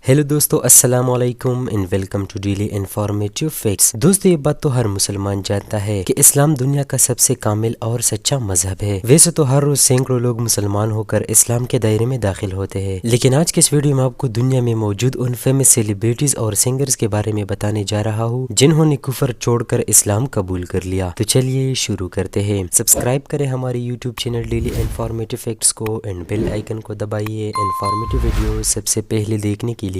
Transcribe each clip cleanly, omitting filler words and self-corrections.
Hello دوستو، السلام علیکم and welcome to daily informative facts. دوستو، یہ بات تو ہر مسلمان جانتا ہے کہ اسلام دنیا کا سب سے کامل اور سچا مذہب ہے۔ ویسے تو ہر روز سینکڑوں لوگ مسلمان ہو کر اسلام کے دائرے میں داخل ہوتے ہیں، لیکن آج کے اس ویڈیو میں آپ کو دنیا میں موجود ان فیمس سیلیبریٹیز اور سنگرز کے بارے میں بتانے جا رہا ہوں جنہوں نے کفر چھوڑ کر اسلام قبول کر لیا۔ تو چلیے شروع کرتے ہیں۔ سبسکرائب کریں ہمارے YouTube channel daily informative facts کو اینڈ بیل آئیکن کو دبائیے انفارمیٹیو ویڈیو سب سے پہلے دیکھنے کے لیے۔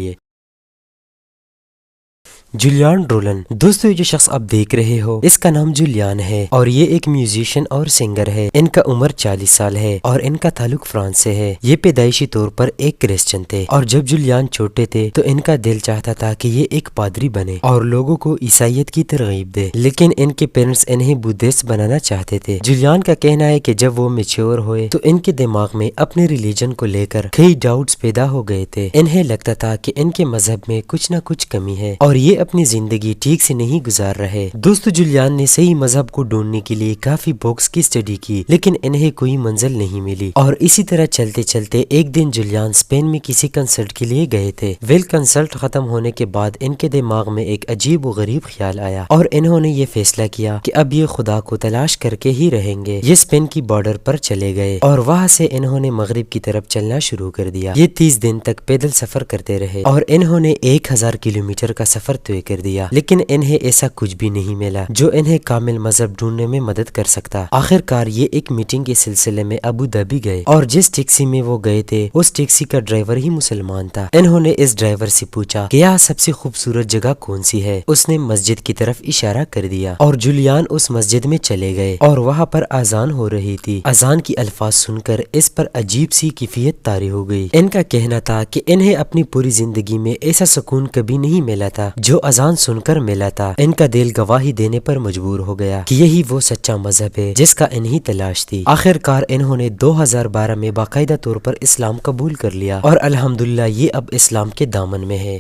جولیان رولن، دوستو یہ جو شخص آپ دیکھ رہے ہو اس کا نام جولیان ہے اور یہ ایک میوزیشین اور سنگر ہے۔ ان کا عمر 40 سال ہے اور ان کا تعلق فرانس سے ہے۔ یہ پیدائشی طور پر ایک کرسچن تھے اور جب جولیان چھوٹے تھے تو ان کا دل چاہتا تھا کہ یہ ایک پادری بنے اور لوگوں کو عیسائیت کی ترغیب دے، لیکن ان کے پیرنٹس انہیں بدھسٹ بنانا چاہتے تھے۔ جولیان کا کہنا ہے کہ جب وہ میچور ہوئے تو ان کے دماغ میں اپنے ریلیجن کو لے کر کئی ڈاؤٹس پیدا ہو گئے تھے۔ انہیں لگتا تھا کہ ان کے مذہب میں کچھ نہ کچھ کمی ہے اور یہ اپنی زندگی ٹھیک سے نہیں گزار رہے۔ دوستو، جولیان نے صحیح مذہب کو ڈھونڈنے کے لیے کافی بکس کی اسٹڈی کی، لیکن انہیں کوئی منزل نہیں ملی اور اسی طرح چلتے چلتے ایک دن جولیان اسپین میں کسی کنسرٹ کے لیے گئے تھے۔ کنسرٹ ختم ہونے کے بعد ان کے دماغ میں ایک عجیب و غریب خیال آیا اور انہوں نے یہ فیصلہ کیا کہ اب یہ خدا کو تلاش کر کے ہی رہیں گے۔ یہ اسپین کی بارڈر پر چلے گئے اور وہاں سے انہوں نے مغرب کی طرف چلنا شروع کر دیا۔ یہ 30 دن تک پیدل سفر کرتے رہے اور انہوں نے 1000 کلومیٹر کا سفر طے کر دیا، لیکن انہیں ایسا کچھ بھی نہیں ملا جو انہیں کامل مذہب ڈھونڈنے میں مدد کر سکتا۔ آخر کار یہ ایک میٹنگ کے سلسلے میں ابو دھابی گئے اور جس ٹیکسی میں وہ گئے تھے اس ٹیکسی کا ڈرائیور ہی مسلمان تھا۔ انہوں نے اس ڈرائیور سے پوچھا کہ یہاں سب سے خوبصورت جگہ کون سی ہے؟ اس نے مسجد کی طرف اشارہ کر دیا اور جولیان اس مسجد میں چلے گئے اور وہاں پر اذان ہو رہی تھی۔ اذان کی الفاظ سن کر اس پر عجیب سی کیفیت طاری ہو گئی۔ ان کا کہنا تھا کہ انہیں اپنی پوری زندگی میں ایسا سکون کبھی نہیں ملا تھا جو اذان سن کر ملا تھا۔ ان کا دل گواہی دینے پر مجبور ہو گیا کہ یہی وہ سچا مذہب ہے جس کا انہیں تلاش تھی۔ آخر کار انہوں نے 2012 میں باقاعدہ طور پر اسلام قبول کر لیا اور الحمدللہ یہ اب اسلام کے دامن میں ہے۔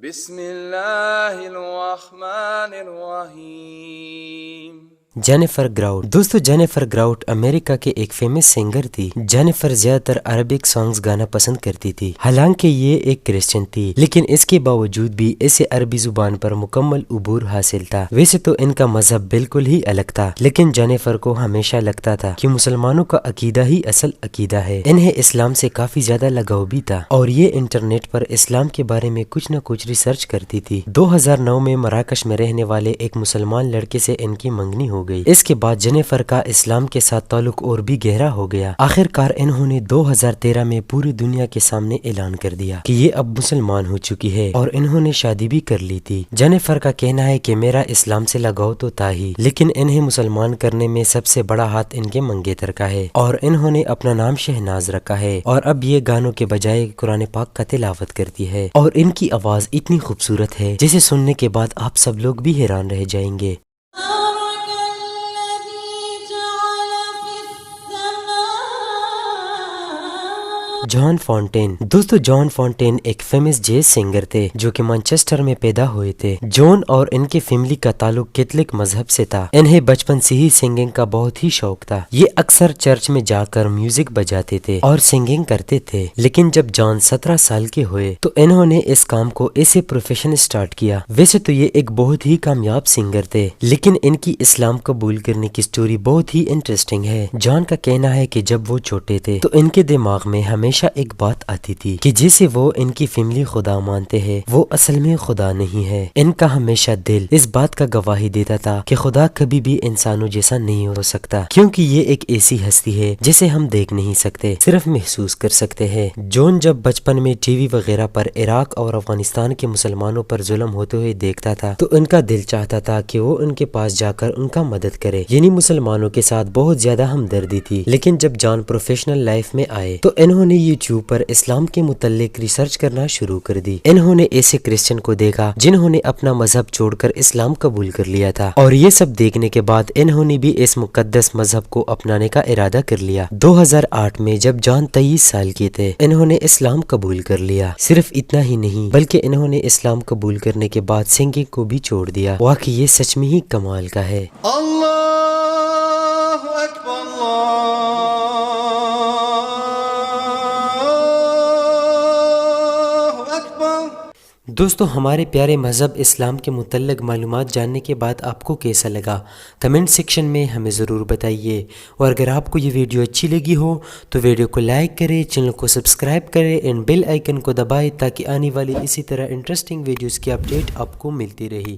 بسم اللہ الرحمن الرحیم۔ جینیفر گراؤٹ، دوستو جینیفر گراؤٹ امریکہ کے ایک فیمس سنگر تھی۔ جینیفر زیادہ تر عربک سانگز گانا پسند کرتی تھی، حالانکہ یہ ایک کرسچن تھی، لیکن اس کے باوجود بھی اسے عربی زبان پر مکمل عبور حاصل تھا۔ ویسے تو ان کا مذہب بالکل ہی الگ تھا، لیکن جینیفر کو ہمیشہ لگتا تھا کہ مسلمانوں کا عقیدہ ہی اصل عقیدہ ہے۔ انہیں اسلام سے کافی زیادہ لگاؤ بھی تھا اور یہ انٹرنیٹ پر اسلام کے بارے میں کچھ نہ کچھ ریسرچ کرتی تھی۔ 2009 میں مراکش میں رہنے والے ایک مسلمان لڑکے سے ان کی منگنی ہو گئی۔ اس کے بعد جینیفر کا اسلام کے ساتھ تعلق اور بھی گہرا ہو گیا۔ آخر کار انہوں نے 2013 میں پوری دنیا کے سامنے اعلان کر دیا کہ یہ اب مسلمان ہو چکی ہے اور انہوں نے شادی بھی کر لی تھی۔ جینیفر کا کہنا ہے کہ میرا اسلام سے لگاؤ تو تھا ہی، لیکن انہیں مسلمان کرنے میں سب سے بڑا ہاتھ ان کے منگیتر کا ہے اور انہوں نے اپنا نام شہناز رکھا ہے اور اب یہ گانوں کے بجائے قرآن پاک کا تلاوت کرتی ہے اور ان کی آواز اتنی خوبصورت ہے جسے سننے کے بعد آپ سب لوگ بھی حیران رہ جائیں گے۔ جان فونٹین، دوستو جان فونٹین ایک فیمس جیز سنگر تھے جو کہ مانچسٹر میں پیدا ہوئے تھے۔ جان اور ان کی فیملی کا تعلق کیتھولک مذہب سے تھا۔ انہیں بچپن سے ہی سنگنگ کا بہت ہی شوق تھا۔ یہ اکثر چرچ میں جا کر میوزک بجاتے تھے اور سنگنگ کرتے تھے، لیکن جب جان 17 سال کے ہوئے تو انہوں نے اس کام کو ایسے پروفیشن سٹارٹ کیا۔ ویسے تو یہ ایک بہت ہی کامیاب سنگر تھے، لیکن ان کی اسلام قبول کرنے کی سٹوری بہت ہی انٹرسٹنگ ہے۔ جان کا کہنا ہے کہ جب وہ چھوٹے تھے تو ان کے دماغ میں ہمیشہ ایک بات آتی تھی کہ جسے وہ ان کی فیملی خدا مانتے ہیں وہ اصل میں خدا نہیں ہے۔ ان کا ہمیشہ دل اس بات کا گواہی دیتا تھا کہ خدا کبھی بھی انسانوں جیسا نہیں ہو سکتا، کیونکہ یہ ایک ایسی ہستی ہے جسے ہم دیکھ نہیں سکتے، صرف محسوس کر سکتے ہیں۔ جون جب بچپن میں ٹی وی وغیرہ پر عراق اور افغانستان کے مسلمانوں پر ظلم ہوتے ہوئے دیکھتا تھا تو ان کا دل چاہتا تھا کہ وہ ان کے پاس جا کر ان کا مدد کرے، یعنی مسلمانوں کے ساتھ بہت زیادہ ہمدردی تھی۔ لیکن جب جان پروفیشنل لائف میں آئے تو انہوں نے یوٹیوب پر اسلام کے متعلق ریسرچ کرنا شروع کر دی۔ انہوں نے ایسے کرسچن کو دیکھا جنہوں نے اپنا مذہب چھوڑ کر اسلام قبول کر لیا تھا اور یہ سب دیکھنے کے بعد انہوں نے بھی اس مقدس مذہب کو اپنانے کا ارادہ کر لیا۔ 2008 میں جب جان 23 سال کے تھے انہوں نے اسلام قبول کر لیا۔ صرف اتنا ہی نہیں بلکہ انہوں نے اسلام قبول کرنے کے بعد سنگنگ کو بھی چھوڑ دیا۔ واقعی یہ سچ میں ہی کمال کا ہے۔ اللہ اکبر، اللہ أكبر. دوستو ہمارے پیارے مذہب اسلام کے متعلق معلومات جاننے کے بعد آپ کو کیسا لگا کمنٹ سیکشن میں ہمیں ضرور بتائیے، اور اگر آپ کو یہ ویڈیو اچھی لگی ہو تو ویڈیو کو لائک کریں، چینل کو سبسکرائب کریں اینڈ بیل آئیکن کو دبائیں تاکہ آنے والی اسی طرح انٹرسٹنگ ویڈیوز کی اپڈیٹ آپ کو ملتی رہی۔